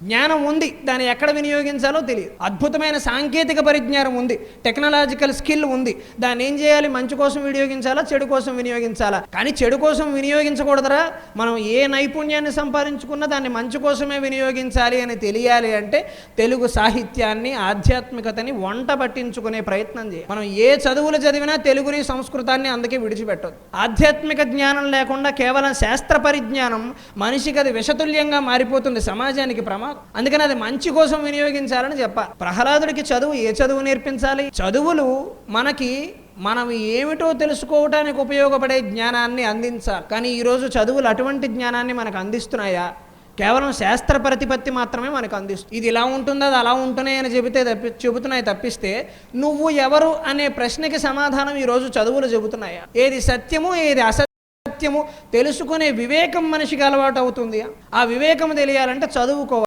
జ్ఞానం ఉంది, దాన్ని ఎక్కడ వినియోగించాలో తెలియదు. అద్భుతమైన సాంకేతిక పరిజ్ఞానం ఉంది, టెక్నాలజికల్ స్కిల్ ఉంది, దాన్ని ఏం చేయాలి? మంచి కోసం వినియోగించాలా, చెడు కోసం వినియోగించాలా? కానీ చెడు కోసం వినియోగించకూడదురా. మనం ఏ నైపుణ్యాన్ని సంపాదించుకున్నా దాన్ని మంచి కోసమే వినియోగించాలి అని తెలియాలి అంటే తెలుగు సాహిత్యాన్ని, ఆధ్యాత్మికతని వంట పట్టించుకునే ప్రయత్నం చేయాలి. మనం ఏ చదువులు చదివినా తెలుగుని, సంస్కృతాన్ని అందుకే విడిచిపెట్టదు. ఆధ్యాత్మిక జ్ఞానం లేకుండా కేవలం శాస్త్ర పరిజ్ఞానం మనిషికి అది విషతుల్యంగా మారిపోతుంది, సమాజానికి ప్రమాదం. అందుకని అది మంచి కోసం వినియోగించాలని చెప్పాలి. ప్రహ్లాదుడికి చదువు ఏ చదువు నేర్పించాలి? చదువులు మనకి మనం ఏమిటో తెలుసుకోవటానికి ఉపయోగపడే జ్ఞానాన్ని అందించాలి. కానీ ఈరోజు చదువులు అటువంటి జ్ఞానాన్ని మనకు అందిస్తున్నాయా? కేవలం శాస్త్ర ప్రతిపత్తి మాత్రమే మనకు అందిస్తుంది. ఇది ఇలా ఉంటుంది, అది అలా ఉంటున్నాయి అని చెబుతున్నాయి తప్పిస్తే నువ్వు ఎవరు అనే ప్రశ్నకి సమాధానం ఈరోజు చదువులు చెబుతున్నాయా? ఏది సత్యము, ఏది అసత్యము తెలుసుకునే వివేకం మనిషికి అలవాటు అవుతుంది. ఆ వివేకం తెలియాలంటే చదువుకోవాలి.